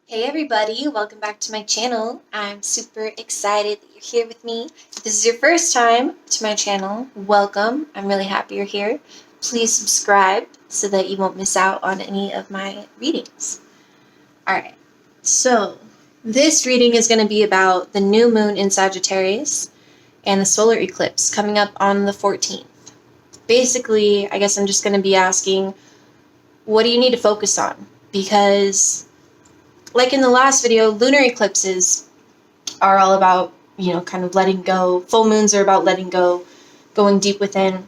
Hey everybody, welcome back to my channel. I'm super excited that you're here with me. If this is your first time to my channel, welcome. I'm really happy you're here. Please subscribe so that you won't miss out on any of my readings. Alright, so this reading is going to be about the new moon in Sagittarius and the solar eclipse coming up on the 14th. Basically, I guess I'm just going to be asking, what do you need to focus on? Because like in the last video, lunar eclipses are all about, kind of letting go. Full moons are about letting go, going deep within.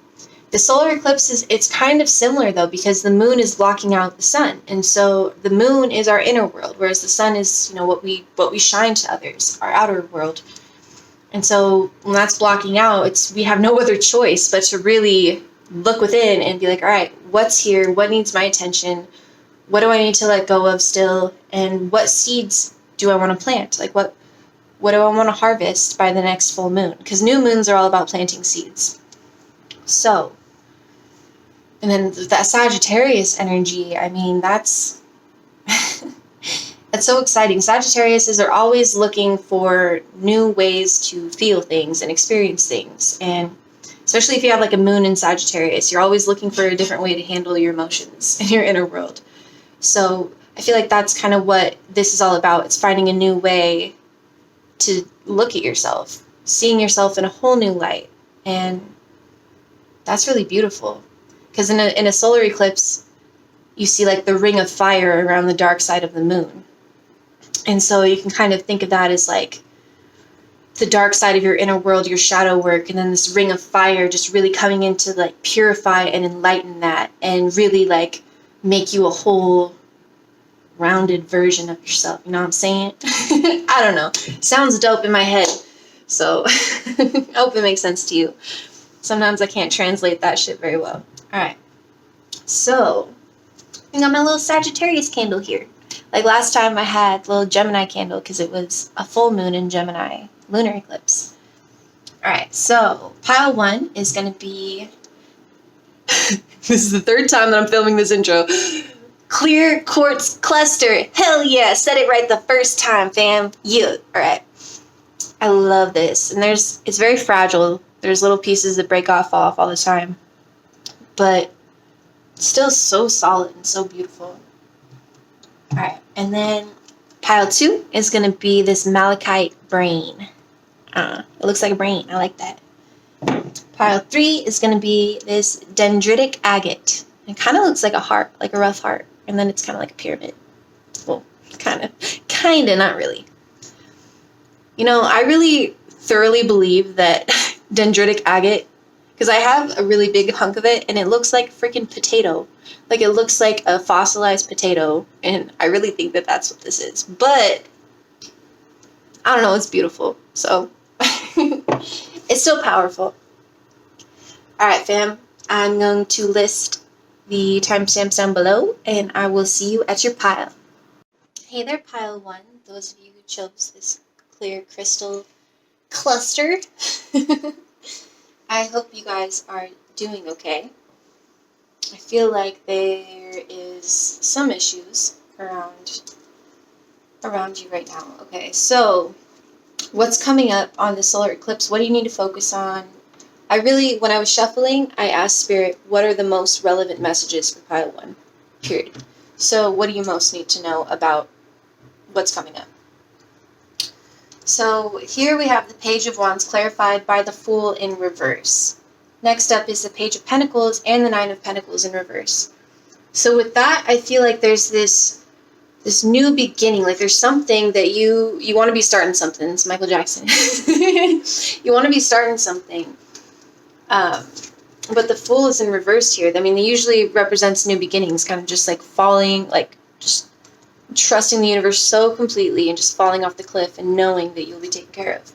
The solar eclipse it's kind of similar though, because the moon is blocking out the sun. And so the moon is our inner world, whereas the sun is, what we shine to others, our outer world. And so when that's blocking out, we have no other choice but to really look within and be like, all right, what's here? What needs my attention? What do I need to let go of still? And what seeds do I want to plant? Like what do I want to harvest by the next full moon? Because new moons are all about planting seeds. So, and then that Sagittarius energy, I mean, that's so exciting. Sagittariuses are always looking for new ways to feel things and experience things. And especially if you have like a moon in Sagittarius, you're always looking for a different way to handle your emotions in your inner world. So I feel like that's kind of what this is all about. It's finding a new way to look at yourself, seeing yourself in a whole new light. And that's really beautiful. Because in a solar eclipse, you see like the ring of fire around the dark side of the moon. And so you can kind of think of that as like the dark side of your inner world, your shadow work, and then this ring of fire just really coming in to like purify and enlighten that and really like make you a whole rounded version of yourself. You know what I'm saying? I don't know. Sounds dope in my head. So I hope it makes sense to you. Sometimes I can't translate that shit very well. Alright. So I got my little Sagittarius candle here. Like last time I had a little Gemini candle because it was a full moon in Gemini lunar eclipse. Alright, so pile 1 is going to be this is the third time that I'm filming this intro. Clear quartz cluster. Hell yeah. Said it right the first time, fam. Yeah. Alright. I love this. And it's very fragile. There's little pieces that break off, fall off all the time. But still so solid and so beautiful. Alright. And then pile 2 is going to be this malachite brain. It looks like a brain. I like that. Pile 3 is going to be this dendritic agate. It kind of looks like a heart, like a rough heart. And then it's kind of like a pyramid. Well, kind of, not really. I really thoroughly believe that dendritic agate, because I have a really big hunk of it, and it looks like freaking potato. Like it looks like a fossilized potato, and I really think that that's what this is. But, I don't know, it's beautiful. So, it's still powerful. Alright, fam. I'm going to list the timestamps down below, and I will see you at your pile. Hey there, pile 1. Those of you who chose this clear crystal cluster. I hope you guys are doing okay. I feel like there is some issues around you right now. Okay, so what's coming up on the solar eclipse? What do you need to focus on? When I was shuffling, I asked Spirit, what are the most relevant messages for pile 1? Period. So what do you most need to know about what's coming up? So here we have the Page of Wands clarified by the Fool in reverse. Next up is the Page of Pentacles and the Nine of Pentacles in reverse. So with that, I feel like there's this new beginning. Like there's something that you want to be starting something. It's Michael Jackson. You want to be starting something. But the Fool is in reverse here. I mean, it usually represents new beginnings, kind of just like falling, like just trusting the universe so completely and just falling off the cliff and knowing that you'll be taken care of.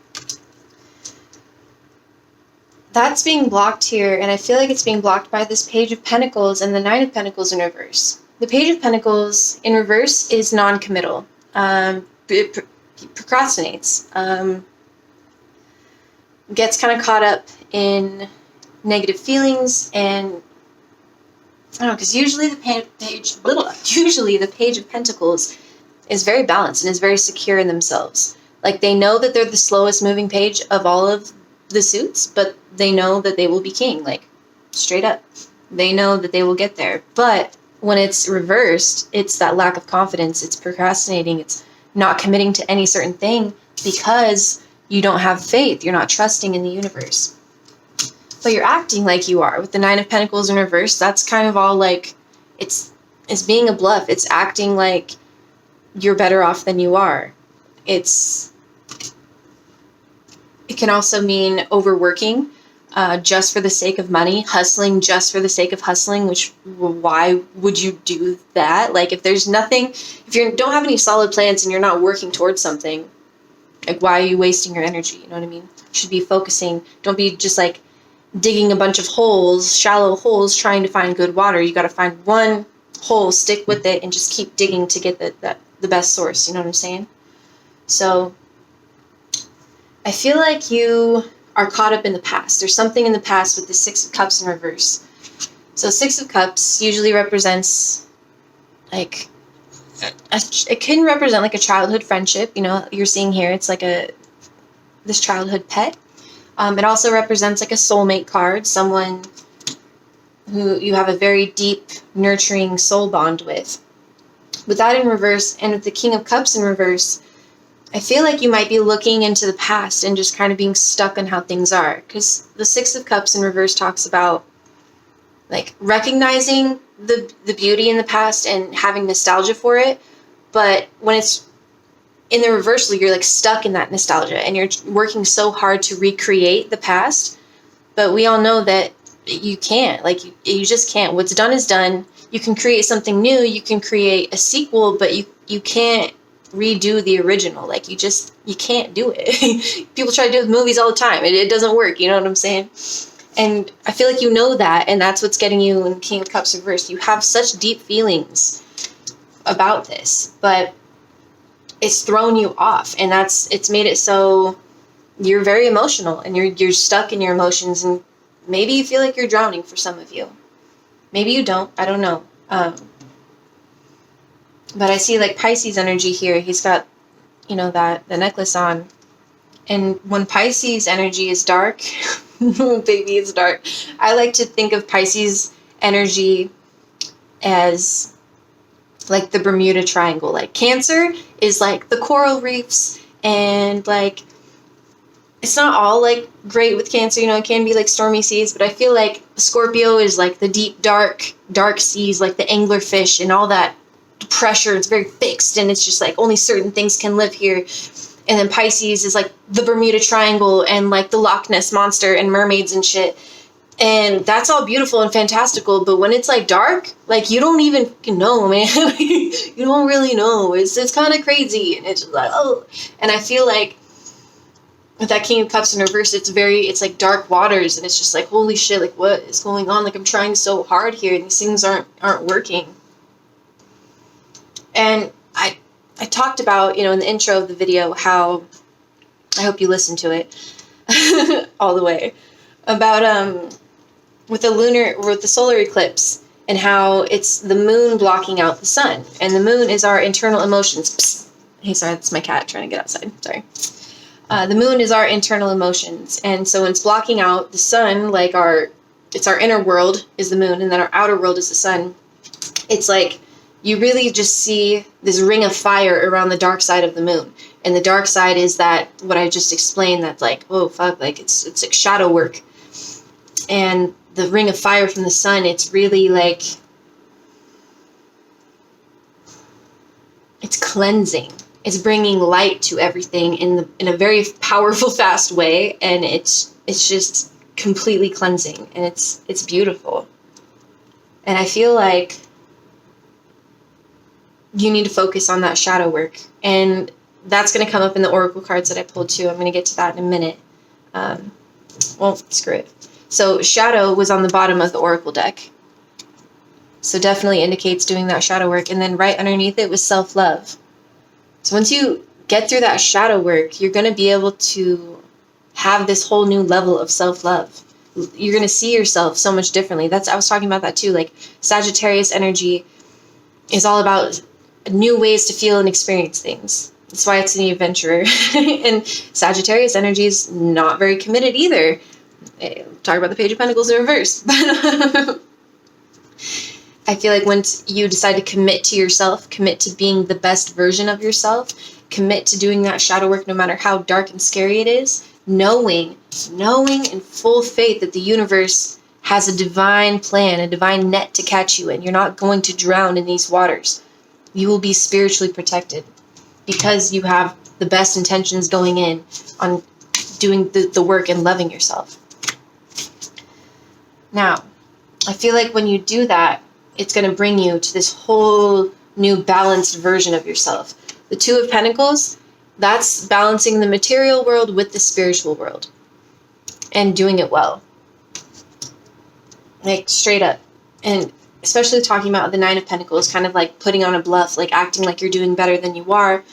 That's being blocked here, and I feel like it's being blocked by this Page of Pentacles and the Nine of Pentacles in reverse. The Page of Pentacles in reverse is non-committal. It procrastinates. Gets kind of caught up in negative feelings, and I don't know, because usually the Page of Pentacles is very balanced and is very secure in themselves. Like, they know that they're the slowest moving page of all of the suits, but they know that they will be king, like, straight up. They know that they will get there. But when it's reversed, it's that lack of confidence, it's procrastinating, it's not committing to any certain thing because you don't have faith, you're not trusting in the universe. But you're acting like you are. With the Nine of Pentacles in reverse, that's kind of all like, it's being a bluff. It's acting like you're better off than you are. It can also mean overworking just for the sake of money, hustling just for the sake of hustling, which, why would you do that? Like, if there's nothing, if you don't have any solid plans and you're not working towards something, like, why are you wasting your energy? You know what I mean? You should be focusing. Don't be just like digging a bunch of holes, shallow holes, trying to find good water. You got to find one hole, stick with it, and just keep digging to get the best source. You know what I'm saying? So I feel like you are caught up in the past. There's something in the past with the Six of Cups in reverse. So Six of Cups usually represents, like, it can represent like a childhood friendship. You know, you're seeing here, it's like this childhood pet. It also represents like a soulmate card, someone who you have a very deep, nurturing soul bond with. With that in reverse, and with the King of Cups in reverse, I feel like you might be looking into the past and just kind of being stuck on how things are. Because the Six of Cups in reverse talks about, like, recognizing the beauty in the past and having nostalgia for it. But when it's in the reversal, you're like stuck in that nostalgia and you're working so hard to recreate the past. But we all know that you can't. Like, you just can't. What's done is done. You can create something new. You can create a sequel, but you can't redo the original. Like, you can't do it. People try to do it with movies all the time. It doesn't work. You know what I'm saying? And I feel like you know that, and that's what's getting you in King of Cups reversed. You have such deep feelings about this, but it's thrown you off, and it's made it so you're very emotional, and you're stuck in your emotions, and maybe you feel like you're drowning for some of you. Maybe you don't. I don't know. But I see like Pisces energy here. He's got, you know, the necklace on. And when Pisces energy is dark, baby, it's dark. I like to think of Pisces energy as like the Bermuda Triangle. Like, Cancer is like the coral reefs, and like, it's not all like great with Cancer, you know, it can be like stormy seas, but I feel like Scorpio is like the deep, dark seas, like the anglerfish and all that pressure. It's very fixed, and it's just like only certain things can live here. And then Pisces is like the Bermuda Triangle and like the Loch Ness Monster and mermaids and shit. And that's all beautiful and fantastical, but when it's like dark, like, you don't even know, man. You don't really know. It's kind of crazy, and it's just like, oh. And I feel like with that King of Cups in reverse, it's like dark waters, and it's just like, holy shit, like, what is going on? Like, I'm trying so hard here, and these things aren't working. And I talked about, you know, in the intro of the video, how, I hope you listened to it all the way, about with the solar eclipse, and how it's the moon blocking out the sun, and the moon is our internal emotions. Psst. Hey, sorry, that's my cat trying to get outside. Sorry. The moon is our internal emotions, and so when it's blocking out the sun, like it's our inner world is the moon, and then our outer world is the sun. It's like you really just see this ring of fire around the dark side of the moon, and the dark side is that what I just explained. That's like, oh fuck, like it's like shadow work, and the ring of fire from the sun. It's really like it's cleansing. It's bringing light to everything in a very powerful, fast way, and it's just completely cleansing, and it's beautiful. And I feel like you need to focus on that shadow work, and that's going to come up in the oracle cards that I pulled too. I'm going to get to that in a minute. Well, screw it. So shadow was on the bottom of the oracle deck, so definitely indicates doing that shadow work, and then right underneath it was self-love. So once you get through that shadow work, you're going to be able to have this whole new level of self-love. You're going to see yourself so much differently. I was talking about that too. Like, Sagittarius energy is all about new ways to feel and experience things. That's why it's an adventurer. And Sagittarius energy is not very committed either. Talk about the Page of Pentacles in reverse. But I feel like once you decide to commit to yourself, commit to being the best version of yourself, commit to doing that shadow work no matter how dark and scary it is, knowing in full faith that the universe has a divine plan, a divine net to catch you in. You're not going to drown in these waters. You will be spiritually protected because you have the best intentions going in on doing the work and loving yourself. Now, I feel like when you do that, it's going to bring you to this whole new balanced version of yourself. The Two of Pentacles, that's balancing the material world with the spiritual world and doing it well. Like, straight up. And especially talking about the Nine of Pentacles, kind of like putting on a bluff, like acting like you're doing better than you are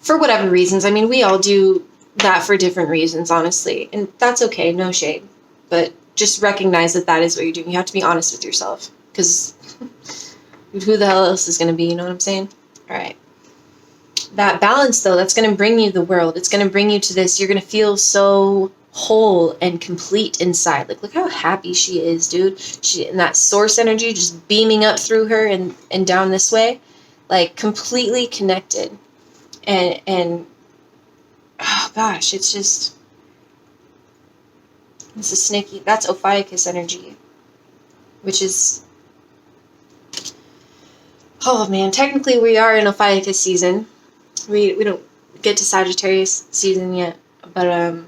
for whatever reasons. I mean, we all do that for different reasons, honestly. And that's okay, no shade. But just recognize that that is what you're doing. You have to be honest with yourself. Because who the hell else is going to be, you know what I'm saying? All right. That balance, though, that's going to bring you the world. It's going to bring you to this. You're going to feel so whole and complete inside. Like, look how happy she is, dude. And that source energy just beaming up through her and down this way. Like, completely connected. And oh, gosh, it's just... This is snaky. That's Ophiuchus energy. Which is... Oh, man. Technically, we are in Ophiuchus season. We don't get to Sagittarius season yet. But,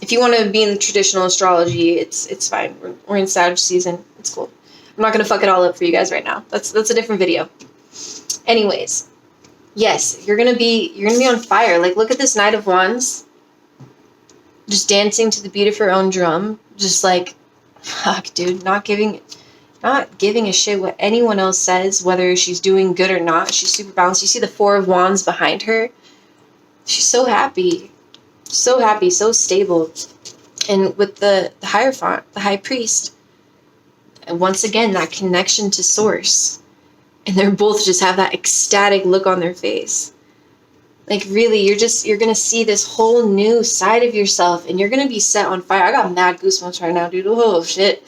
if you want to be in the traditional astrology, it's fine. We're in Sag season. It's cool. I'm not going to fuck it all up for you guys right now. That's a different video. Anyways. Yes, you're going to be on fire. Like, look at this Knight of Wands. Just dancing to the beat of her own drum. Just like, fuck, dude. Not giving a shit what anyone else says, whether she's doing good or not. She's super balanced. You see the Four of Wands behind her? She's so happy. So happy, so stable. And with the Hierophant, the High Priest, and once again, that connection to Source. And they're both just have that ecstatic look on their face. Like, really, you're going to see this whole new side of yourself, and you're going to be set on fire. I got mad goosebumps right now, dude. Oh, shit.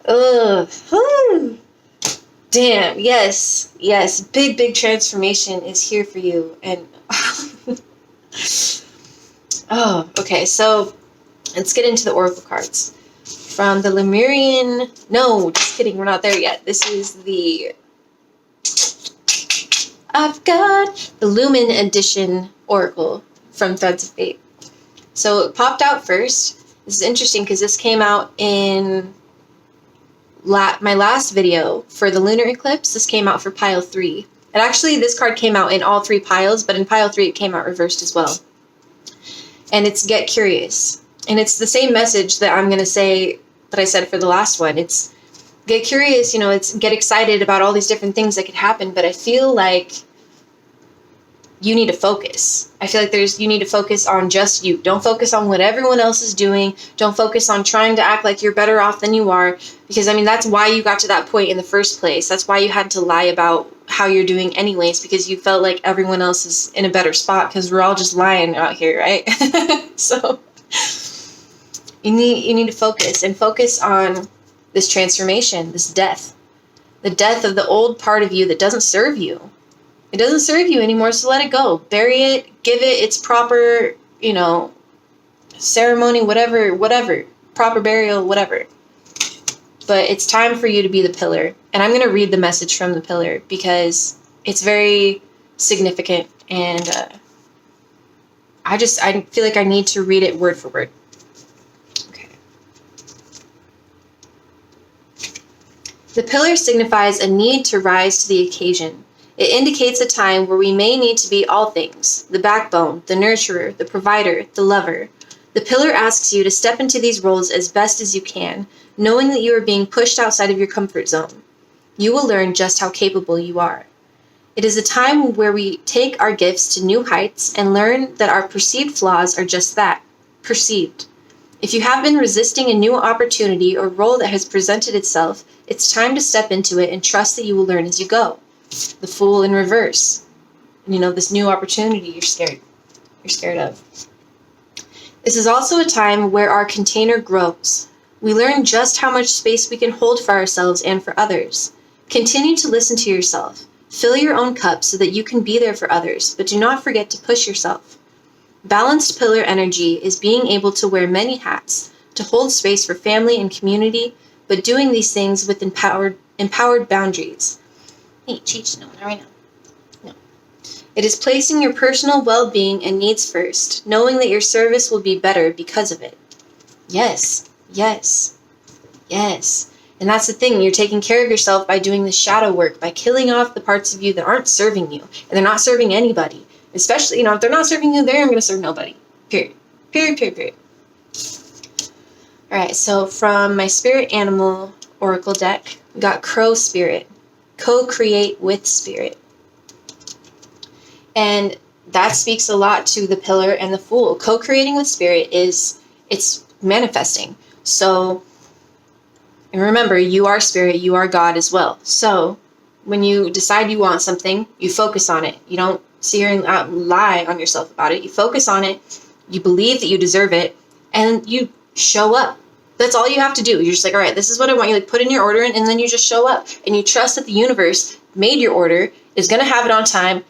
Ugh. Damn. Yes. Yes. Big transformation is here for you. And... Oh, okay. So, let's get into the Oracle cards. From the Lemurian... No, just kidding. We're not there yet. This is the... I've got the Lumen edition Oracle from Threads of Fate. So it popped out first. This is interesting because this came out in my last video for the lunar eclipse. This came out for pile 3. And actually this card came out in all 3 piles, but in pile 3 it came out reversed as well. And it's Get Curious. And it's the same message that I'm going to say that I said for the last one. It's get curious, you know, it's get excited about all these different things that could happen, but I feel like you need to focus. I feel like you need to focus on just you. Don't focus on what everyone else is doing. Don't focus on trying to act like you're better off than you are, because I mean, that's why you got to that point in the first place. That's why you had to lie about how you're doing anyways, because you felt like everyone else is in a better spot, because we're all just lying out here, right? So you need to focus on this transformation, this death. The death of the old part of you that doesn't serve you. It doesn't serve you anymore, so let it go. Bury it, give it its proper, you know, ceremony, whatever. Proper burial, whatever. But it's time for you to be the pillar. And I'm going to read the message from the pillar because it's very significant. And I feel like I need to read it word for word. The pillar signifies a need to rise to the occasion. It indicates a time where we may need to be all things: the backbone, the nurturer, the provider, the lover. The pillar asks you to step into these roles as best as you can, knowing that you are being pushed outside of your comfort zone. You will learn just how capable you are. It is a time where we take our gifts to new heights and learn that our perceived flaws are just that, perceived. If you have been resisting a new opportunity or role that has presented itself, it's time to step into it and trust that you will learn as you go. The Fool in reverse. You know, this new opportunity you're scared of. This is also a time where our container grows. We learn just how much space we can hold for ourselves and for others. Continue to listen to yourself. Fill your own cup so that you can be there for others, but do not forget to push yourself. Balanced pillar energy is being able to wear many hats, to hold space for family and community, but doing these things with empowered boundaries. Hey, Cheech, no, not right now. No. It is placing your personal well-being and needs first, knowing that your service will be better because of it. Yes, yes, yes. And that's the thing, you're taking care of yourself by doing the shadow work, by killing off the parts of you that aren't serving you, and they're not serving anybody. Especially, if they're not serving you, they're not going to serve nobody. Period. Period. Alright, so from my Spirit Animal Oracle deck, we got Crow Spirit. Co-create with Spirit. And that speaks a lot to the Pillar and the Fool. Co-creating with Spirit it's manifesting. So, and remember, you are Spirit, you are God as well. So, when you decide you want something, you focus on it. You don't sit here and lie on yourself about it. You focus on it, you believe that you deserve it, and you show up. That's all you have to do. You're just like, all right, this is what I want. You put in your order, and then you just show up. And you trust that the universe made your order, is going to have it on time,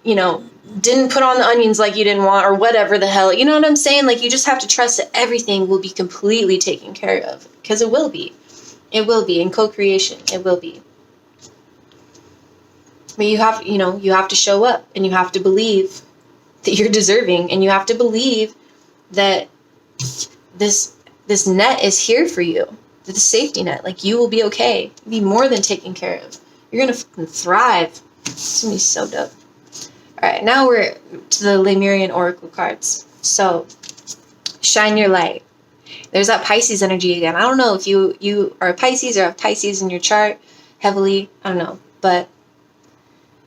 didn't put on the onions like you didn't want, or whatever the hell. You know what I'm saying? Like, you just have to trust that everything will be completely taken care of. Because it will be. It will be. In co-creation, it will be. But you have to show up, and you have to believe that you're deserving, and you have to believe that this net is here for you, the safety net. Like, you will be okay. You'll be more than taken care of. You're going to fucking thrive. It's going to be so dope. All right, now we're to the Lemurian Oracle cards. So, shine your light. There's that Pisces energy again. I don't know if you are a Pisces or have Pisces in your chart heavily. I don't know. But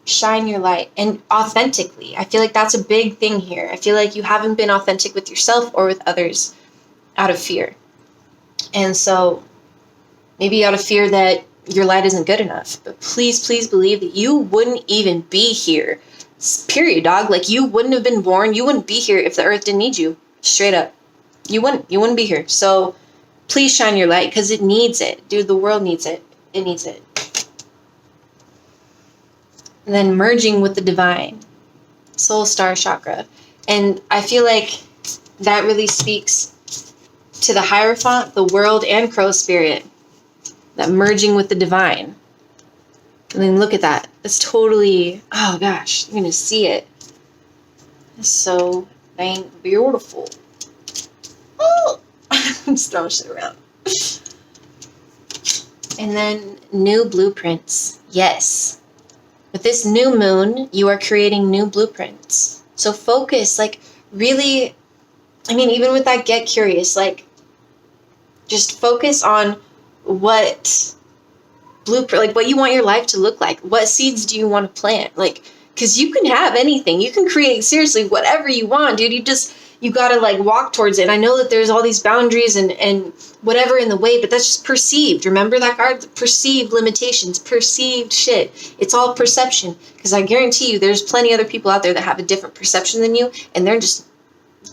shine your light, and authentically. I feel like that's a big thing here. I feel like you haven't been authentic with yourself or with others out of fear. And so maybe out of fear that your light isn't good enough. But please, please believe that you wouldn't even be here. Period, dog. Like, you wouldn't have been born. You wouldn't be here if the earth didn't need you. Straight up. You wouldn't be here. So please shine your light, because it needs it. Dude, the world needs it. It needs it. And then merging with the divine. Soul Star Chakra. And I feel like that really speaks to the Hierophant, the world, and Crow Spirit. That merging with the divine. And then look at that. It's totally, oh gosh, you're going to see it. It's so dang beautiful. Oh! I'm just throwing shit around. And then new blueprints. Yes. With this new moon, you are creating new blueprints. So focus, really, even with that get curious, just focus on what blueprint, what you want your life to look like. What seeds do you want to plant? Because you can have anything. You can create, seriously, whatever you want, dude. You gotta, walk towards it. And I know that there's all these boundaries and whatever in the way, but that's just perceived. Remember that card? Perceived limitations, perceived shit. It's all perception. Because I guarantee you there's plenty other people out there that have a different perception than you, and they're just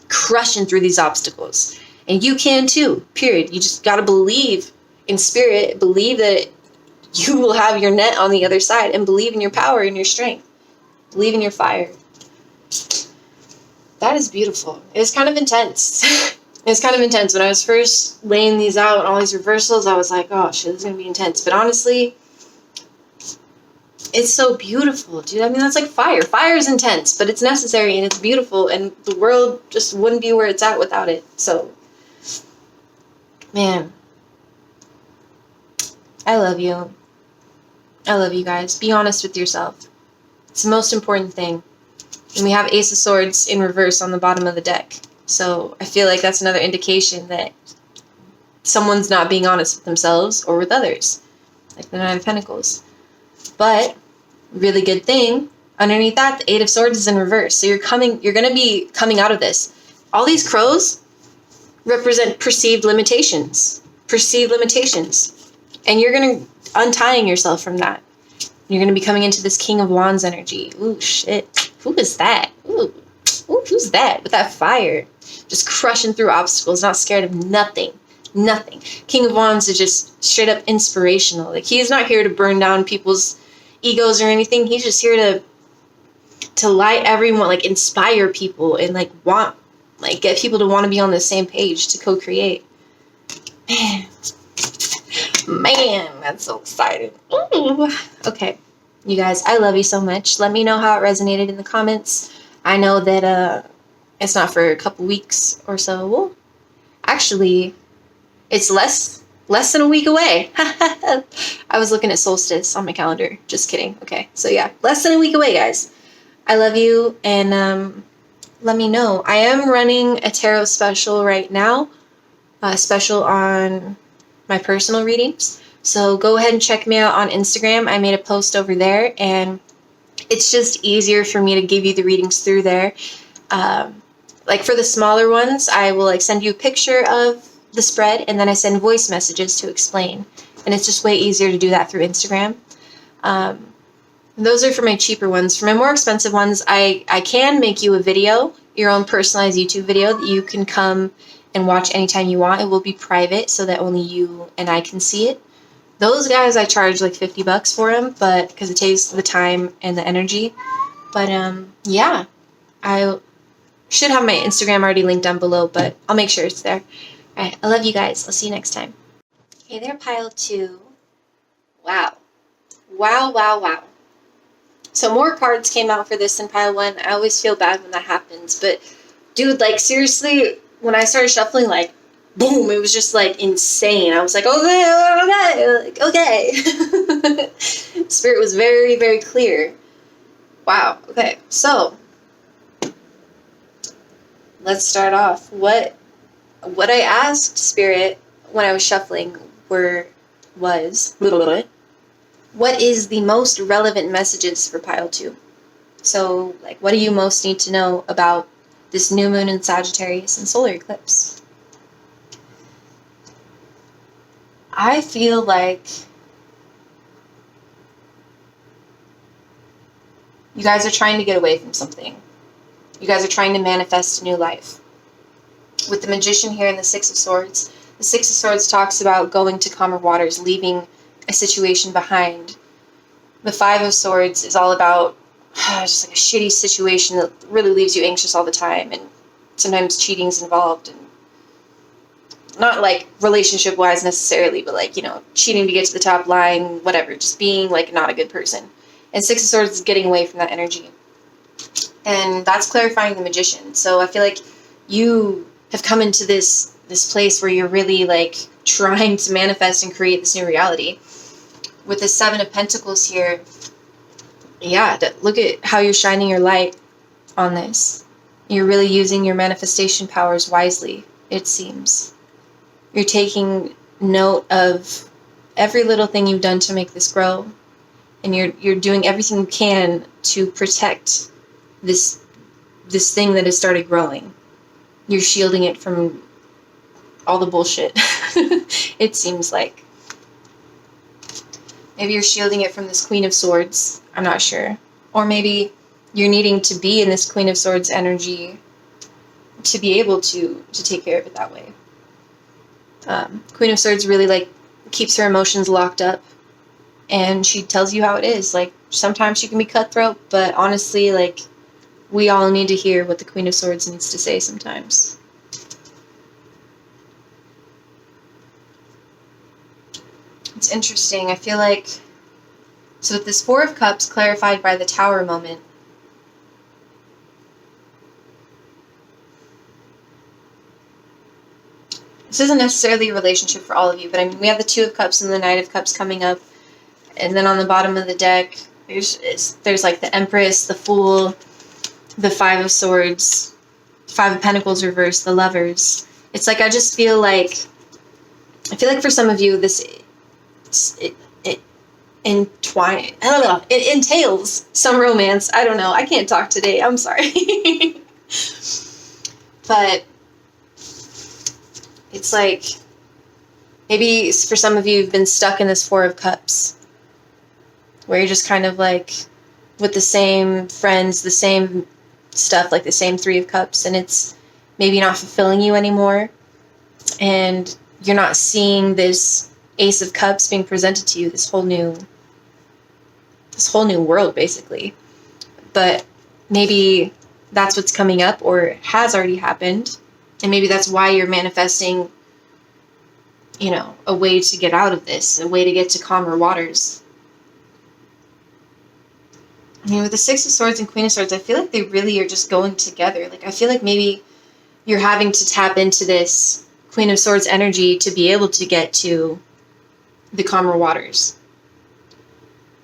crushing through these obstacles. And you can too, period. You just gotta believe in spirit, believe that you will have your net on the other side, and believe in your power and your strength. Believe in your fire. That is beautiful. It was kind of intense. It was kind of intense. When I was first laying these out and all these reversals, I was like, oh shit, this is going to be intense. But honestly, it's so beautiful, dude. That's like fire. Fire is intense, but it's necessary and it's beautiful, and the world just wouldn't be where it's at without it. So, man, I love you. I love you guys. Be honest with yourself. It's the most important thing. And we have Ace of Swords in reverse on the bottom of the deck. So I feel like that's another indication that someone's not being honest with themselves or with others. Like the Nine of Pentacles. But, really good thing, underneath that, the Eight of Swords is in reverse. So you're going to be coming out of this. All these crows represent perceived limitations. Perceived limitations. And you're going to untying yourself from that. You're going to be coming into this King of Wands energy. Ooh, shit. Who is that? Ooh, who's that? With that fire. Just crushing through obstacles, not scared of nothing. Nothing. King of Wands is just straight up inspirational. Like, he's not here to burn down people's egos or anything. He's just here to light everyone, like, inspire people and, like, get people to want to be on the same page to co-create. Man, that's so exciting. Ooh. Okay, you guys, I love you so much. Let me know how it resonated in the comments. I know that it's not for a couple weeks or so. Well, actually, it's less than a week away. I was looking at solstice on my calendar. Just kidding. Okay, so yeah, less than a week away, guys. I love you, and let me know. I am running a tarot special right now, special on my personal readings. So go ahead and check me out on Instagram. I made a post over there, and it's just easier for me to give you the readings through there. Like for the smaller ones, I will like send you a picture of the spread, and then I send voice messages to explain. And it's just way easier to do that through Instagram. Those are for my cheaper ones. For my more expensive ones, I can make you a video, your own personalized YouTube video that you can come and watch anytime you want. It will be private so that only you and I can see it. Those guys, I charge like $50 for them, but because it takes the time and the energy. But yeah, I should have my Instagram already linked down below, but I'll make sure it's there. All right, I love you guys. I'll see you next time. Hey there, pile 2. Wow. Wow, wow, wow. So more cards came out for this than pile 1. I always feel bad when that happens, but dude, like seriously, when I started shuffling, like, boom, it was just like insane. I was like, okay. Spirit was very, very clear. Wow. Okay, so let's start off. What I asked Spirit when I was shuffling was what is the most relevant messages for pile 2? So, like, what do you most need to know about this new moon in Sagittarius and solar eclipse? I feel like you guys are trying to get away from something. You guys are trying to manifest a new life. With the Magician here and the Six of Swords, the Six of Swords talks about going to calmer waters, leaving a situation behind. The Five of Swords is all about just like a shitty situation that really leaves you anxious all the time, and sometimes cheating's involved, and not like relationship wise necessarily, but like, you know, cheating to get to the top line, whatever, just being like not a good person. And Six of Swords is getting away from that energy, and that's clarifying the Magician. So I feel like you have come into this place where you're really like trying to manifest and create this new reality. With the Seven of Pentacles here, yeah, look at how you're shining your light on this. You're really using your manifestation powers wisely, it seems. You're taking note of every little thing you've done to make this grow, and you're doing everything you can to protect this thing that has started growing. You're shielding it from all the bullshit. It seems like. Maybe you're shielding it from this Queen of Swords. I'm not sure. Or maybe you're needing to be in this Queen of Swords energy to be able to take care of it that way. Queen of Swords really like keeps her emotions locked up, and she tells you how it is. Like, sometimes she can be cutthroat, but honestly, like, we all need to hear what the Queen of Swords needs to say sometimes. It's interesting. I feel like, so with this Four of Cups clarified by the Tower moment, this isn't necessarily a relationship for all of you, but I mean, we have the Two of Cups and the Knight of Cups coming up, and then on the bottom of the deck, there's like the Empress, the Fool, the Five of Swords, Five of Pentacles reversed, the Lovers. It's like, I feel like for some of you, it entails some romance. I don't know. I can't talk today. I'm sorry. But it's like, maybe for some of you, you've been stuck in this Four of Cups. where you're just kind of like with the same friends, the same stuff, like the same Three of Cups, and it's maybe not fulfilling you anymore, and you're not seeing this Ace of Cups being presented to you, this whole new world, basically. But maybe that's what's coming up or has already happened, and maybe that's why you're manifesting, you know, a way to get out of this, a way to get to calmer waters. I mean, with the Six of Swords and Queen of Swords, I feel like they really are just going together. Like, I feel like maybe you're having to tap into this Queen of Swords energy to be able to get to the calmer waters.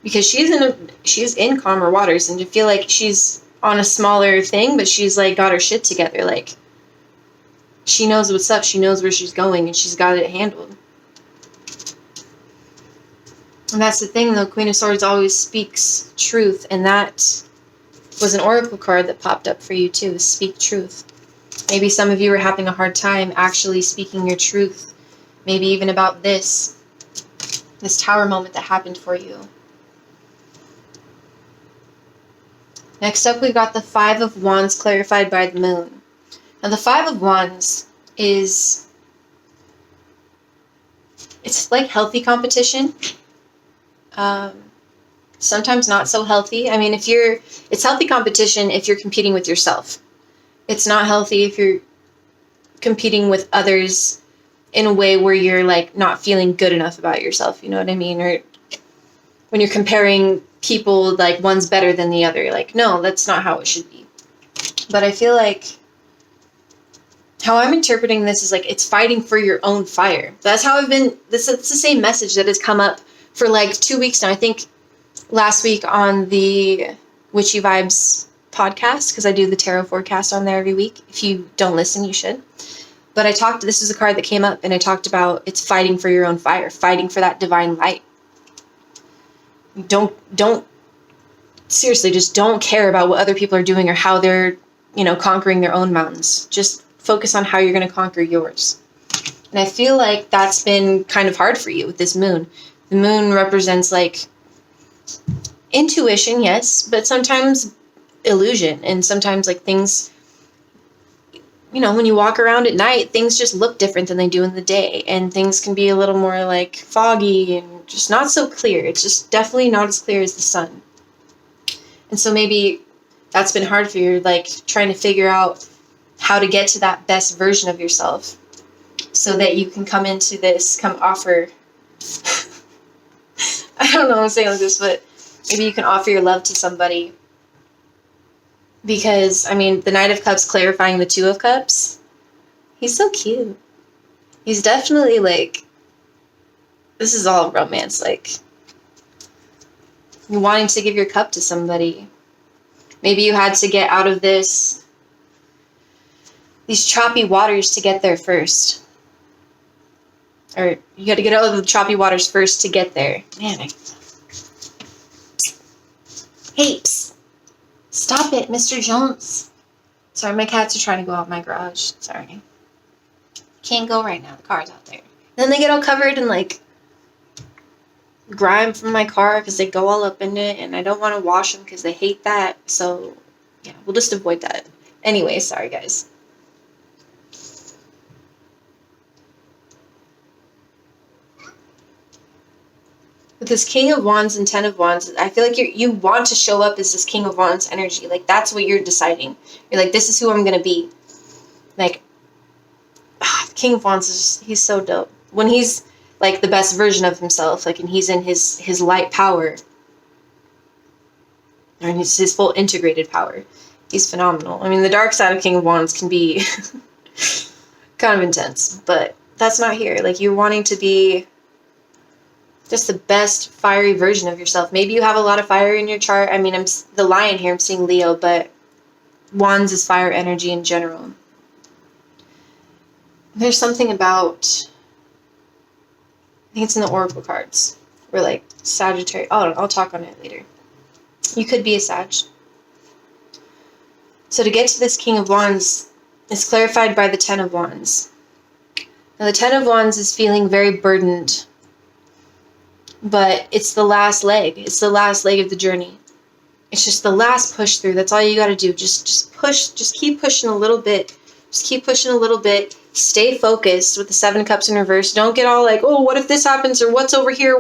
Because she's in calmer waters, and I feel like she's on a smaller thing, but she's like got her shit together. Like, she knows what's up, she knows where she's going, and she's got it handled. And that's the thing, though. Queen of Swords always speaks truth, and that was an oracle card that popped up for you too. Speak truth. Maybe some of you were having a hard time actually speaking your truth. Maybe even about this tower moment that happened for you. Next up, we've got the Five of Wands clarified by the Moon. Now, the Five of Wands is, it's like healthy competition. Sometimes not so healthy. I mean, it's healthy competition if you're competing with yourself. It's not healthy if you're competing with others in a way where you're like not feeling good enough about yourself. You know what I mean? Or when you're comparing people, like one's better than the other. Like, no, that's not how it should be. But I feel like how I'm interpreting this is like it's fighting for your own fire. That's how I've been. It's the same message that has come up for like 2 weeks now. I think last week on the Witchy Vibes podcast, because I do the tarot forecast on there every week. If you don't listen, you should. But this is a card that came up, and I talked about it's fighting for your own fire, fighting for that divine light. Don't seriously, just don't care about what other people are doing or how they're, you know, conquering their own mountains. Just focus on how you're going to conquer yours. And I feel like that's been kind of hard for you with this moon. The moon represents like intuition, yes, but sometimes illusion, and sometimes like things, you know, when you walk around at night, things just look different than they do in the day, and things can be a little more like foggy and just not so clear. It's just definitely not as clear as the sun. And so maybe that's been hard for you, like trying to figure out how to get to that best version of yourself so that you can come into this, come offer I don't know what I'm saying like this, but maybe you can offer your love to somebody. Because, I mean, the Knight of Cups clarifying the Two of Cups, he's so cute. He's definitely, like, this is all romance, like, you're wanting to give your cup to somebody. Maybe you had to get out of these choppy waters to get there first. Or you got to get out of the choppy waters first to get there. Man, Hey, psst. Stop it, Mr. Jones. Sorry, my cats are trying to go out my garage. Sorry. Can't go right now. The car's out there. Then they get all covered in, like, grime from my car because they go all up in it, and I don't want to wash them because they hate that. So, yeah, we'll just avoid that. Anyway, sorry, guys. With this King of Wands and Ten of Wands, I feel like you want to show up as this King of Wands energy. Like, that's what you're deciding. You're like, this is who I'm going to be. Like, the King of Wands, he's so dope. When he's, like, the best version of himself, like, and he's in his light power, or in his full integrated power, he's phenomenal. I mean, the dark side of King of Wands can be kind of intense, but that's not here. Like, you're wanting to be just the best fiery version of yourself. Maybe you have a lot of fire in your chart. I mean, I'm the Lion here, I'm seeing Leo, but Wands is fire energy in general. There's something about, I think it's in the Oracle cards, where like Sagittarius, I'll talk on it later. You could be a Sag. So to get to this King of Wands, it's clarified by the Ten of Wands. Now the Ten of Wands is feeling very burdened. but it's the last leg. It's the last leg of the journey. It's just the last push through. That's all you got to do. Just push. Just keep pushing a little bit. Just keep pushing a little bit. Stay focused with the 7 cups in reverse. Don't get all like, oh, what if this happens? Or what's over here?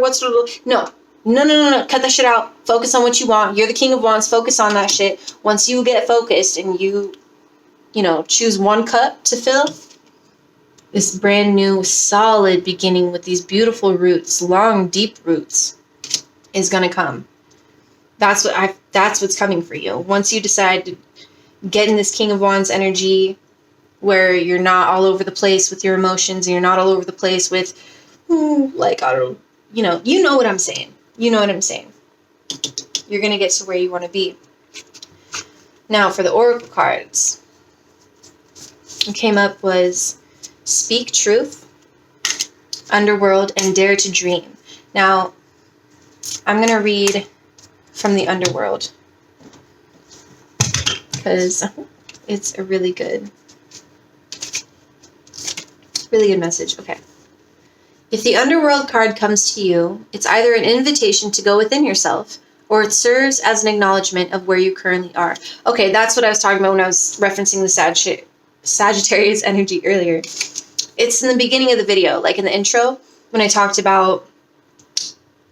No. Cut that shit out. Focus on what you want. You're the King of Wands. Focus on that shit. Once you get focused and you choose 1 cup to fill, this brand new, solid beginning with these beautiful roots, long, deep roots, is going to come. That's what's coming for you. Once you decide to get in this King of Wands energy, where you're not all over the place with your emotions, and you're not all over the place with, like, I don't, you know what I'm saying. You know what I'm saying. You're going to get to where you want to be. Now, for the Oracle cards, what came up was Speak Truth, Underworld, and Dare to Dream. Now, I'm going to read from the Underworld, because it's a really good message. Okay. If the Underworld card comes to you, it's either an invitation to go within yourself, or it serves as an acknowledgement of where you currently are. Okay, that's what I was talking about when I was referencing the Sagittarius energy earlier. It's in the beginning of the video, like in the intro, when I talked about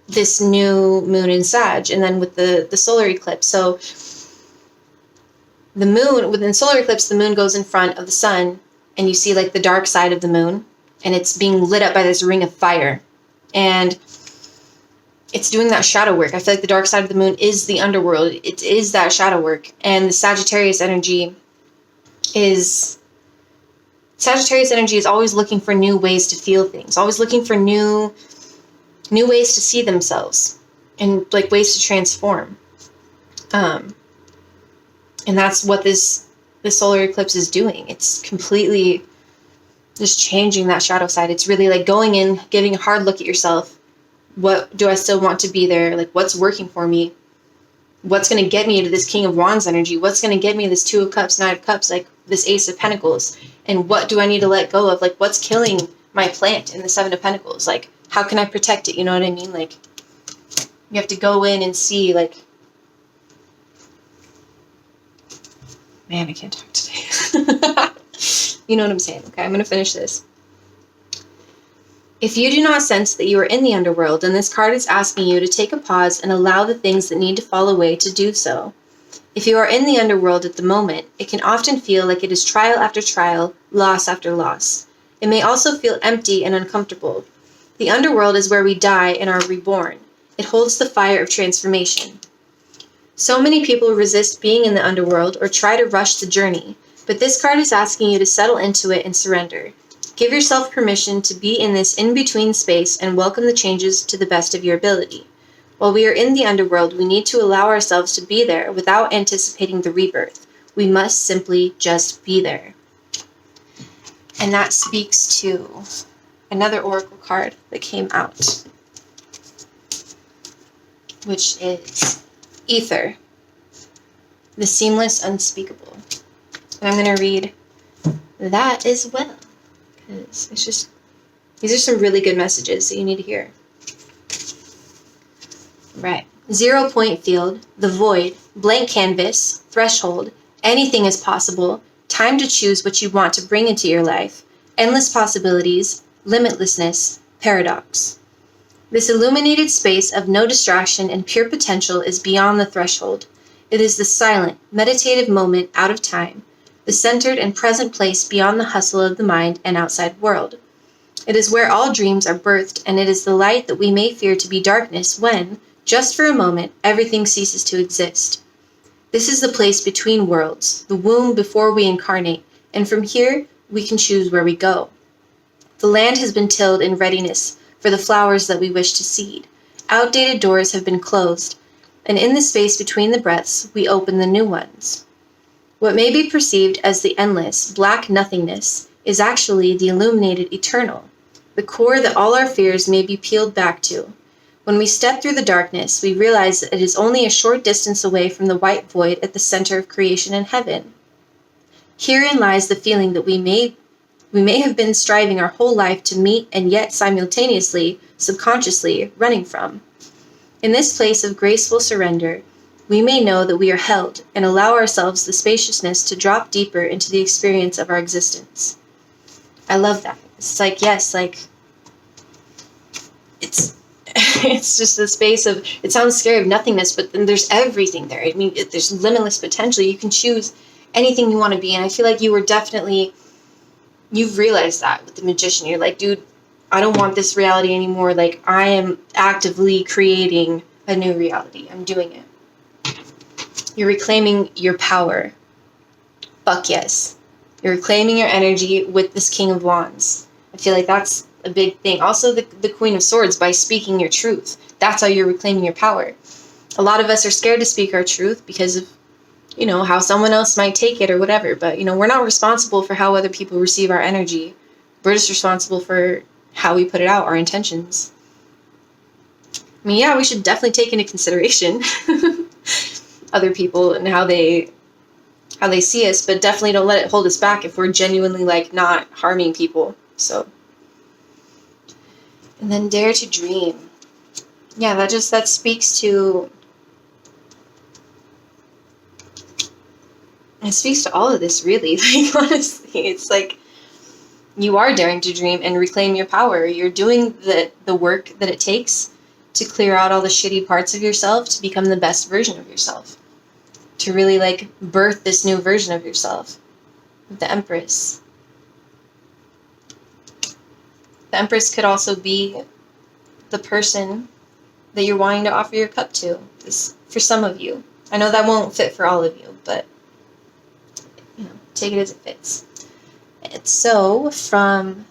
this new moon in Sag, and then with the solar eclipse. So the moon, within solar eclipse, the moon goes in front of the sun, and you see like the dark side of the moon, and it's being lit up by this ring of fire, and it's doing that shadow work. I feel like the dark side of the moon is the underworld. It is that shadow work, and the Sagittarius energy is always looking for new ways to feel things, always looking for new ways to see themselves, and like ways to transform. And that's what this solar eclipse is doing. It's completely just changing that shadow side. It's really like going in, giving a hard look at yourself. What do I still want to be there? Like, what's working for me? What's going to get me into this King of Wands energy? What's going to get me this 2 of Cups, 9 of Cups, like this Ace of Pentacles? And what do I need to let go of? Like, what's killing my plant in the 7 of Pentacles? Like, how can I protect it? You know what I mean? Like, you have to go in and see, like, man, I can't talk today. You know what I'm saying? Okay, I'm going to finish this. If you do not sense that you are in the underworld, then this card is asking you to take a pause and allow the things that need to fall away to do so. If you are in the underworld at the moment, it can often feel like it is trial after trial, loss after loss. It may also feel empty and uncomfortable. The underworld is where we die and are reborn. It holds the fire of transformation. So many people resist being in the underworld or try to rush the journey, but this card is asking you to settle into it and surrender. Give yourself permission to be in this in-between space and welcome the changes to the best of your ability. While we are in the underworld, we need to allow ourselves to be there without anticipating the rebirth. We must simply just be there. And that speaks to another oracle card that came out, which is Ether, the seamless unspeakable. And I'm going to read that as well, because it's just, these are some really good messages that you need to hear. Right. 0 point field, the void, blank canvas, threshold, anything is possible, time to choose what you want to bring into your life, endless possibilities, limitlessness, paradox. This illuminated space of no distraction and pure potential is beyond the threshold. It is the silent, meditative moment out of time, the centered and present place beyond the hustle of the mind and outside world. It is where all dreams are birthed, and it is the light that we may fear to be darkness when, just for a moment, everything ceases to exist. This is the place between worlds, the womb before we incarnate, and from here, we can choose where we go. The land has been tilled in readiness for the flowers that we wish to seed. Outdated doors have been closed, and in the space between the breaths, we open the new ones. What may be perceived as the endless, black nothingness is actually the illuminated eternal, the core that all our fears may be peeled back to. When we step through the darkness, we realize that it is only a short distance away from the white void at the center of creation and heaven. Herein lies the feeling that we may we may have been striving our whole life to meet and yet simultaneously, subconsciously, running from. In this place of graceful surrender, we may know that we are held and allow ourselves the spaciousness to drop deeper into the experience of our existence. I love that. It's like, yes, like, it's it's just the space of, it sounds scary, of nothingness, but then there's everything there. I mean, there's limitless potential. You can choose anything you want to be. And I feel like you've realized that with the Magician. You're like, dude, I don't want this reality anymore. Like, I am actively creating a new reality. I'm doing it. You're reclaiming your power. Fuck yes. You're reclaiming your energy with this King of Wands. I feel like that's a big thing. Also, the Queen of Swords, by speaking your truth. That's how you're reclaiming your power. A lot of us are scared to speak our truth because of, how someone else might take it or whatever. But, we're not responsible for how other people receive our energy. We're just responsible for how we put it out, our intentions. I mean, yeah, we should definitely take into consideration other people and how they see us, but definitely don't let it hold us back if we're genuinely, like, not harming people. So, and then dare to dream. Yeah, that speaks to, it speaks to all of this, really. Like, honestly, it's like, you are daring to dream and reclaim your power. You're doing the work that it takes to clear out all the shitty parts of yourself to become the best version of yourself. To really, like, birth this new version of yourself. The Empress. The Empress could also be the person that you're wanting to offer your cup to. For some of you. I know that won't fit for all of you, but, take it as it fits. And so, from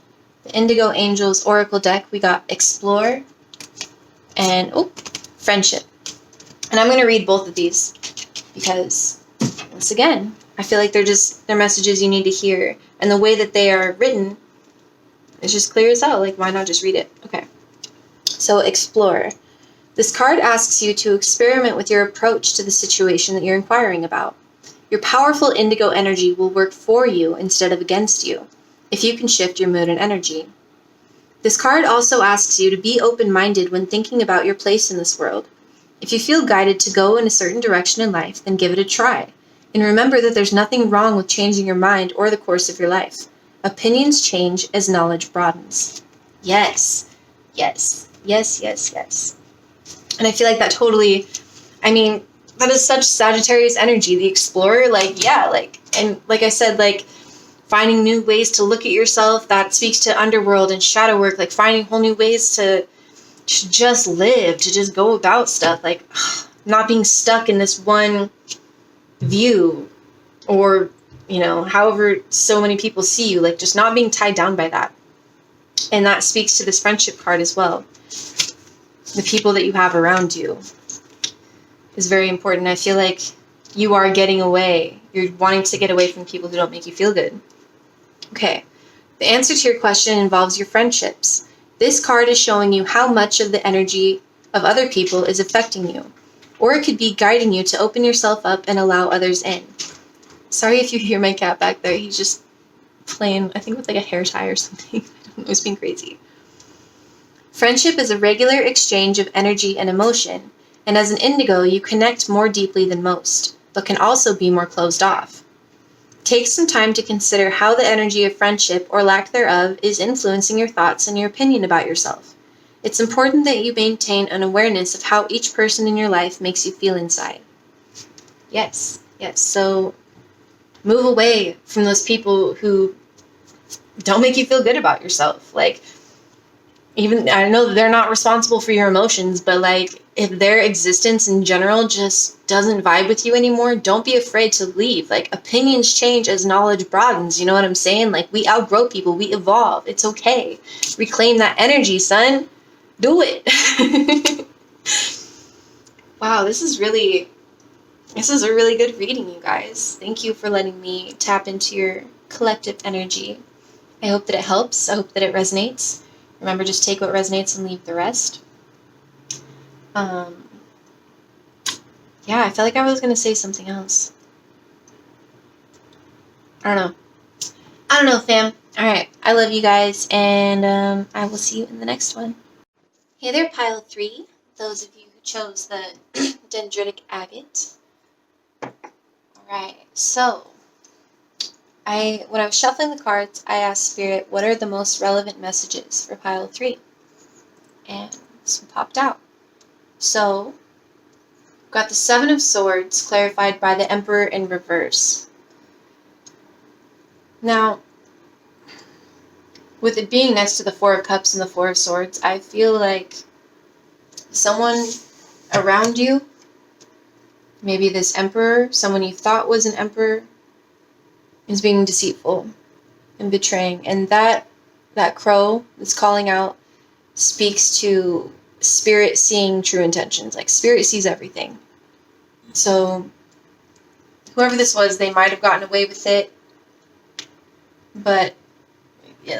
the Indigo Angels Oracle deck, we got Explore and, Friendship. And I'm going to read both of these because, once again, I feel like they're messages you need to hear. And the way that they are written is just clear as hell. Like, why not just read it? Okay. So, Explore. This card asks you to experiment with your approach to the situation that you're inquiring about. Your powerful indigo energy will work for you instead of against you, if you can shift your mood and energy. This card also asks you to be open-minded when thinking about your place in this world. If you feel guided to go in a certain direction in life, then give it a try. And remember that there's nothing wrong with changing your mind or the course of your life. Opinions change as knowledge broadens. Yes. Yes. Yes, yes, yes. And I feel like that totally, that is such Sagittarius energy, the explorer, and like I said, like, finding new ways to look at yourself, that speaks to underworld and shadow work, like, finding whole new ways to just live, to just go about stuff, like, not being stuck in this one view, or, however so many people see you, like, just not being tied down by that. And that speaks to this friendship card as well. The people that you have around you is very important. I feel like you are getting away. You're wanting to get away from people who don't make you feel good. Okay. The answer to your question involves your friendships. This card is showing you how much of the energy of other people is affecting you. Or it could be guiding you to open yourself up and allow others in. Sorry if you hear my cat back there. He's just playing, I think, with like a hair tie or something. I don't know, it's been crazy. Friendship is a regular exchange of energy and emotion. And as an indigo, you connect more deeply than most, but can also be more closed off. Take some time to consider how the energy of friendship, or lack thereof, is influencing your thoughts and your opinion about yourself. It's important that you maintain an awareness of how each person in your life makes you feel inside. Yes, yes. So move away from those people who don't make you feel good about yourself. Like, even, I know that they're not responsible for your emotions, but like, if their existence in general just doesn't vibe with you anymore, don't be afraid to leave. Like, opinions change as knowledge broadens. You know what I'm saying? Like, we outgrow people. We evolve. It's okay. Reclaim that energy, son. Do it. Wow, this is a really good reading, you guys. Thank you for letting me tap into your collective energy. I hope that it helps. I hope that it resonates. Remember, just take what resonates and leave the rest. Yeah, I felt like I was going to say something else. I don't know, fam. Alright, I love you guys, and I will see you in the next one. Hey there, Pile 3. Those of you who chose the Dendritic Agate. Alright, so when I was shuffling the cards, I asked Spirit, what are the most relevant messages for Pile 3? And this one popped out. So, got the Seven of Swords clarified by the Emperor in reverse. Now, with it being next to the Four of Cups and the Four of Swords, I feel like someone around you, maybe this Emperor, someone you thought was an Emperor, is being deceitful and betraying. And that crow that's calling out speaks to Spirit seeing true intentions. Like, Spirit sees everything. So, whoever this was, they might have gotten away with it, but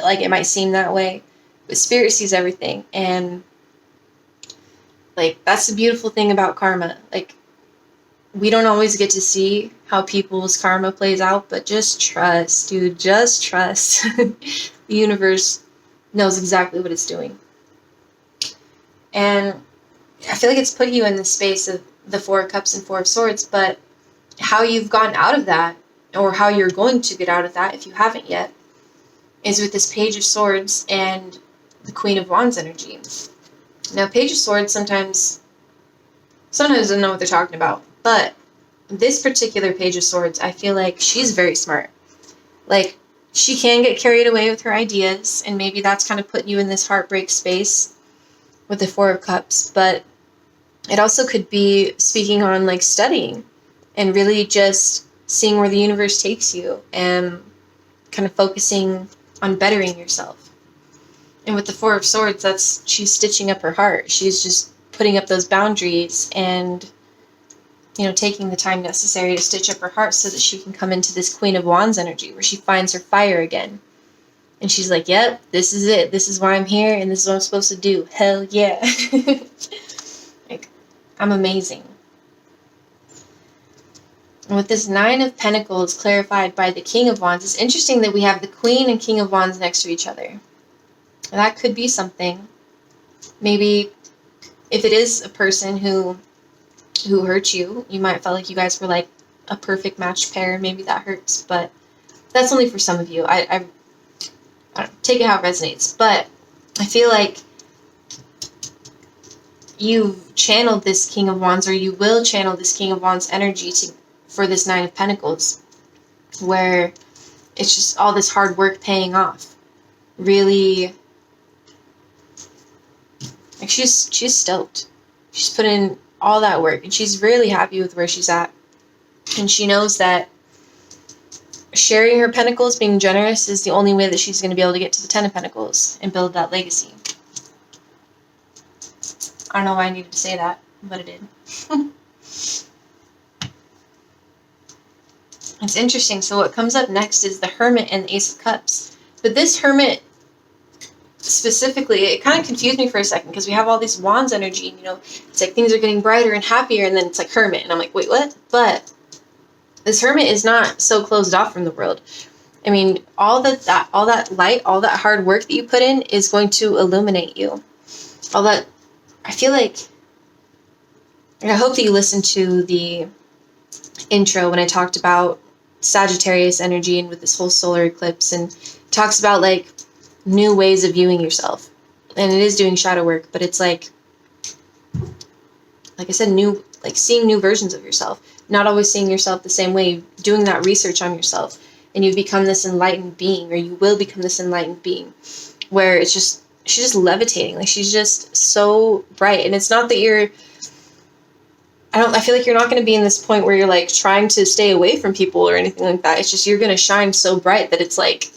like, it might seem that way, but Spirit sees everything. And like, that's the beautiful thing about karma. Like, we don't always get to see how people's karma plays out, but just trust, dude. Just trust. The universe knows exactly what it's doing. And I feel like it's put you in the space of the Four of Cups and Four of Swords, but how you've gotten out of that, or how you're going to get out of that if you haven't yet, is with this Page of Swords and the Queen of Wands energy. Now, Page of Swords sometimes don't know what they're talking about, but this particular Page of Swords, I feel like she's very smart. Like, she can get carried away with her ideas, and maybe that's kind of putting you in this heartbreak space with the Four of Cups, but it also could be speaking on, like, studying and really just seeing where the universe takes you and kind of focusing on bettering yourself. And with the Four of Swords, she's stitching up her heart. She's just putting up those boundaries and, taking the time necessary to stitch up her heart so that she can come into this Queen of Wands energy where she finds her fire again. And she's like, yep, this is it. This is why I'm here, and this is what I'm supposed to do. Hell yeah. Like, I'm amazing. And with this Nine of Pentacles clarified by the King of Wands, it's interesting that we have the Queen and King of Wands next to each other. And that could be something. Maybe if it is a person who hurt you, you might feel like you guys were like a perfect match pair. Maybe that hurts, but that's only for some of you. I don't know, take it how it resonates. But I feel like you've channeled this King of Wands, or you will channel this King of Wands energy for this Nine of Pentacles, where it's just all this hard work paying off. Really, like, she's stoked. She's put in all that work, and she's really happy with where she's at. And she knows that sharing her pentacles, being generous, is the only way that she's going to be able to get to the Ten of Pentacles and build that legacy. I don't know why I needed to say that, but I did. It's interesting. So what comes up next is the Hermit and the Ace of Cups. But this Hermit specifically, it kind of confused me for a second, because we have all these Wands energy, and, it's like things are getting brighter and happier, and then it's like Hermit, and I'm like, wait, what? But this Hermit is not so closed off from the world. I mean, all that light, all that hard work that you put in is going to illuminate you. All that, I feel like, I hope that you listened to the intro when I talked about Sagittarius energy and with this whole solar eclipse, and talks about like new ways of viewing yourself. And it is doing shadow work, but it's like I said, seeing new versions of yourself, not always seeing yourself the same way, doing that research on yourself, and you become this enlightened being, or you will become this enlightened being, where she's just levitating. Like, she's just so bright. And it's not that I feel like you're not going to be in this point where you're like trying to stay away from people or anything like that. It's just, you're going to shine so bright that it's like,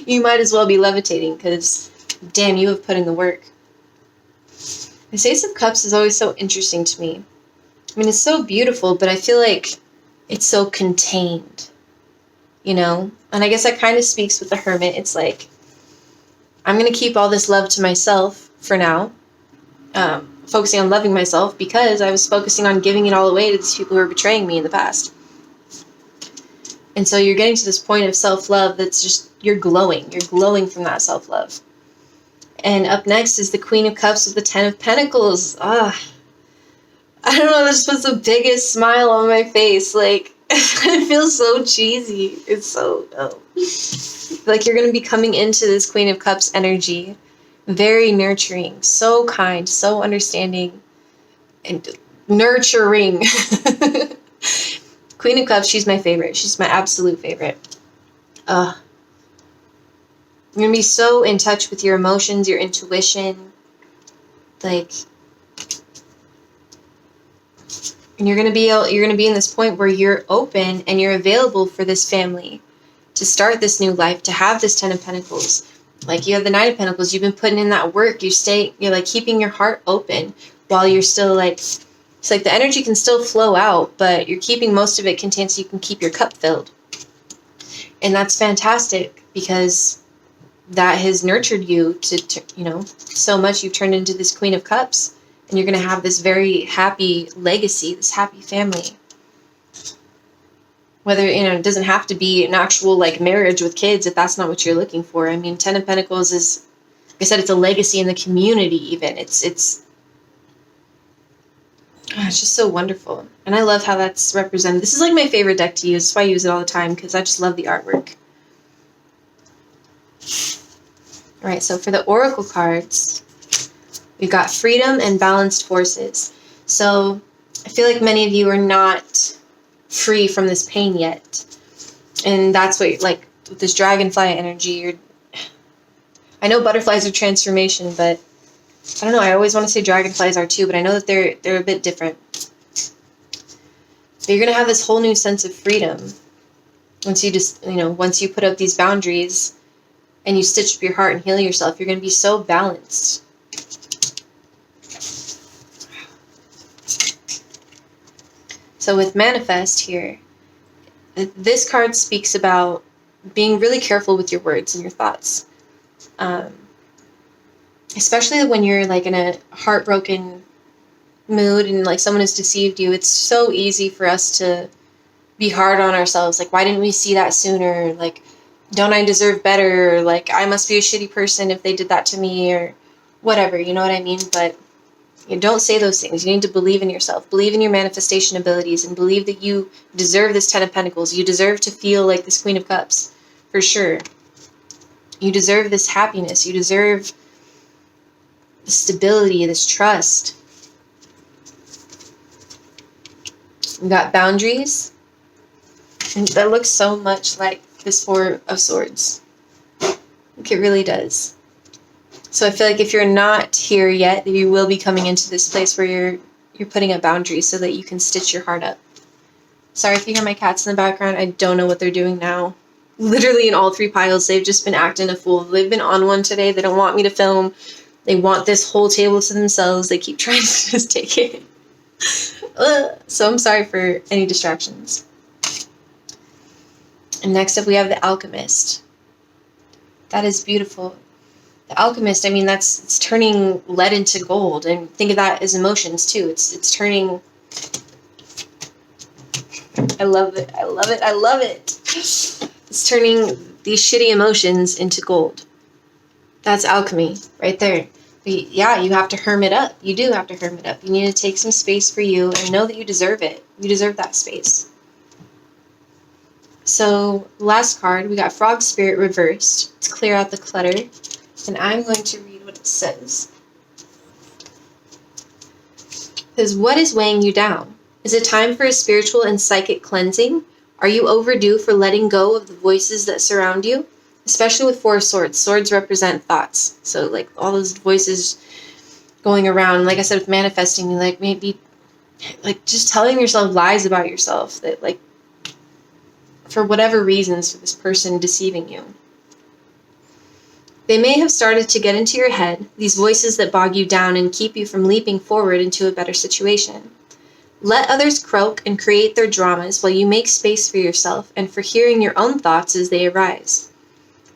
you might as well be levitating, because damn, you have put in the work. This Ace of Cups is always so interesting to me. I mean, it's so beautiful, but I feel like it's so contained, And I guess that kind of speaks with the Hermit. It's like, I'm going to keep all this love to myself for now, focusing on loving myself, because I was focusing on giving it all away to these people who were betraying me in the past. And so you're getting to this point of self-love that's just, you're glowing. You're glowing from that self-love. And up next is the Queen of Cups with the Ten of Pentacles. I don't know, this puts the biggest smile on my face. Like, it feels so cheesy. It's so dope. Like you're going to be coming into this Queen of Cups energy. Very nurturing, so kind, so understanding, and nurturing. Queen of Cups, she's my favorite. She's my absolute favorite. You're going to be so in touch with your emotions, your intuition. Like, and you're going to be in this point where you're open and you're available for this family to start this new life, to have this Ten of Pentacles. Like, you have the Knight of Pentacles. You've been putting in that work. You're like keeping your heart open while you're still like, it's like the energy can still flow out, but you're keeping most of it contained so you can keep your cup filled. And that's fantastic because that has nurtured you to so much. You've turned into this Queen of Cups, and you're going to have this very happy legacy, this happy family. Whether, it doesn't have to be an actual like marriage with kids if that's not what you're looking for. I mean, Ten of Pentacles is, like I said, it's a legacy in the community even. It's just so wonderful. And I love how that's represented. This is like my favorite deck to use. That's why I use it all the time, because I just love the artwork. All right, so for the Oracle cards, we've got Freedom and Balanced Forces. So I feel like many of you are not free from this pain yet. And that's what, like, with this dragonfly energy, I know butterflies are transformation, but I don't know, I always want to say dragonflies are too, but I know that they're a bit different. But you're going to have this whole new sense of freedom once you just, once you put up these boundaries and you stitch up your heart and heal yourself. You're going to be so balanced. So with Manifest here, this card speaks about being really careful with your words and your thoughts. Especially when you're like in a heartbroken mood and like someone has deceived you. It's so easy for us to be hard on ourselves. Like, why didn't we see that sooner? Like, don't I deserve better? Or, like, I must be a shitty person if they did that to me, or whatever, you know what I mean? But don't say those things. You need to believe in yourself, believe in your manifestation abilities, and believe that you deserve this Ten of Pentacles. You deserve to feel like this Queen of Cups, for sure. You deserve this happiness. You deserve the stability, this trust. We got boundaries. And that looks so much like this Four of Swords. Like, it really does. So I feel like if you're not here yet, you will be coming into this place where you're putting up boundaries so that you can stitch your heart up. Sorry if you hear my cats in the background. I don't know what they're doing now. Literally in all three piles, they've just been acting a fool. They've been on one today. They don't want me to film. They want this whole table to themselves. They keep trying to just take it. So I'm sorry for any distractions. And next up we have the Alchemist. That is beautiful. The Alchemist, I mean, it's turning lead into gold, and think of that as emotions too. It's turning. I love it. I love it. I love it. It's turning these shitty emotions into gold. That's alchemy right there. But yeah, you have to hermit up. You do have to hermit up. You need to take some space for you and know that you deserve it. You deserve that space. So last card, we got Frog Spirit reversed. To clear out the clutter. And I'm going to read what it says. It says, what is weighing you down? Is it time for a spiritual and psychic cleansing? Are you overdue for letting go of the voices that surround you? Especially with Four of Swords. Swords represent thoughts. So like all those voices going around, like I said, with manifesting, like maybe like just telling yourself lies about yourself that like for whatever reasons for this person deceiving you. They may have started to get into your head, these voices that bog you down and keep you from leaping forward into a better situation. Let others croak and create their dramas while you make space for yourself and for hearing your own thoughts as they arise.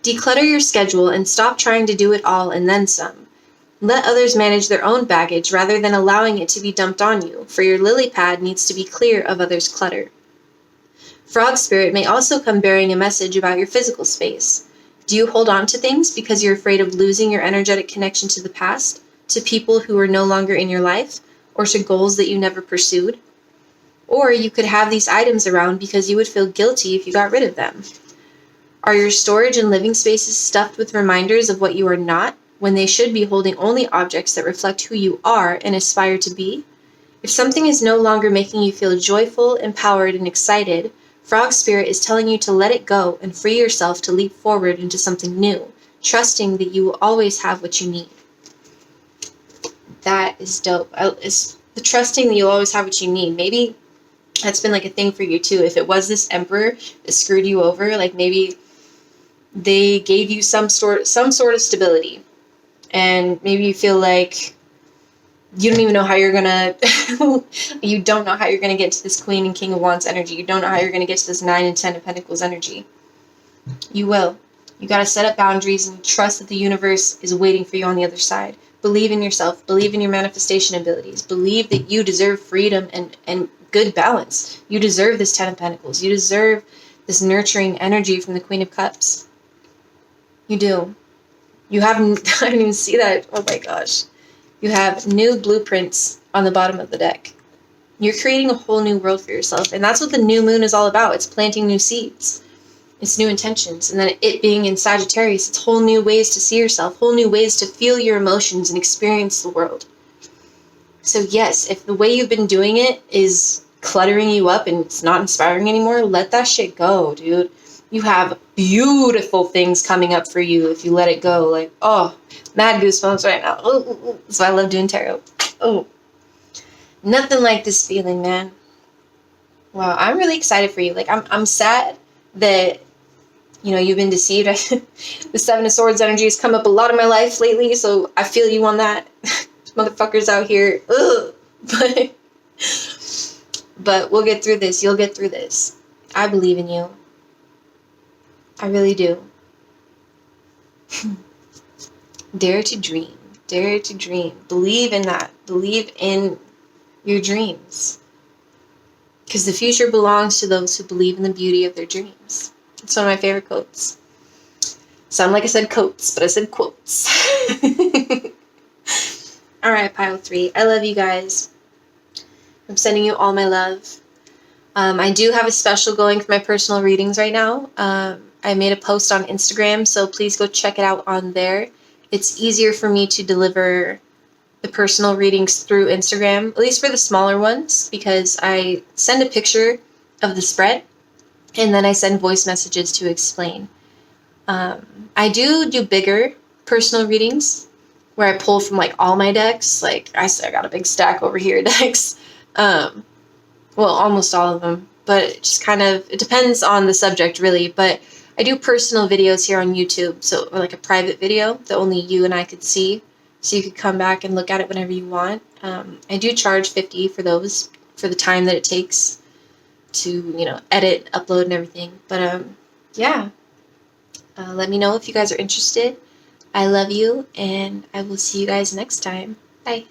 Declutter your schedule and stop trying to do it all and then some. Let others manage their own baggage rather than allowing it to be dumped on you, for your lily pad needs to be clear of others' clutter. Frog spirit may also come bearing a message about your physical space. Do you hold on to things because you're afraid of losing your energetic connection to the past, to people who are no longer in your life, or to goals that you never pursued? Or you could have these items around because you would feel guilty if you got rid of them. Are your storage and living spaces stuffed with reminders of what you are not, when they should be holding only objects that reflect who you are and aspire to be? If something is no longer making you feel joyful, empowered, and excited, Frog Spirit is telling you to let it go and free yourself to leap forward into something new, trusting that you will always have what you need. That is dope. It's the trusting that you'll always have what you need. Maybe that's been like a thing for you too. If it was this emperor that screwed you over, like maybe they gave you some sort of stability, and maybe you feel like you don't even know how you're gonna you don't know how you're gonna get to this Queen and King of Wands energy. You don't know how you're gonna get to this 9 and 10 of Pentacles energy. You will. You gotta set up boundaries and trust that the universe is waiting for you on the other side. Believe in yourself. Believe in your manifestation abilities. Believe that you deserve freedom and good balance. You deserve this 10 of Pentacles. You deserve this nurturing energy from the Queen of Cups. You do. You haven't, I didn't even see that. Oh my gosh. You have new blueprints on the bottom of the deck. You're creating a whole new world for yourself. And that's what the new moon is all about. It's planting new seeds. It's new intentions. And then it being in Sagittarius, it's whole new ways to see yourself, whole new ways to feel your emotions and experience the world. So yes, if the way you've been doing it is cluttering you up and it's not inspiring anymore, let that shit go, dude. You have beautiful things coming up for you if you let it go. Like, oh, mad goosebumps right now. Ooh. That's why I love doing tarot. Oh, nothing like this feeling, man. Wow, I'm really excited for you. Like, I'm sad that, you know, you've been deceived. The 7 of Swords energy has come up a lot in my life lately, so I feel you on that. Motherfuckers out here. Ugh. But we'll get through this. You'll get through this. I believe in you. I really do. Dare to dream. Dare to dream. Believe in that. Believe in your dreams. Because the future belongs to those who believe in the beauty of their dreams. It's one of my favorite quotes. Sound like I said quotes, but I said quotes. Alright, pile 3. I love you guys. I'm sending you all my love. I do have a special going for my personal readings right now. I made a post on Instagram, so please go check it out on there. It's easier for me to deliver the personal readings through Instagram, at least for the smaller ones, because I send a picture of the spread, and then I send voice messages to explain. I do bigger personal readings, where I pull from, like, all my decks. Like, I got a big stack over here of decks. Well, almost all of them, but it just kind of, it depends on the subject, really. But I do personal videos here on YouTube, so, or like a private video that only you and I could see, so you could come back and look at it whenever you want. I do charge $50 for those, for the time that it takes to, you know, edit, upload, and everything. But, yeah. Let me know if you guys are interested. I love you, and I will see you guys next time. Bye.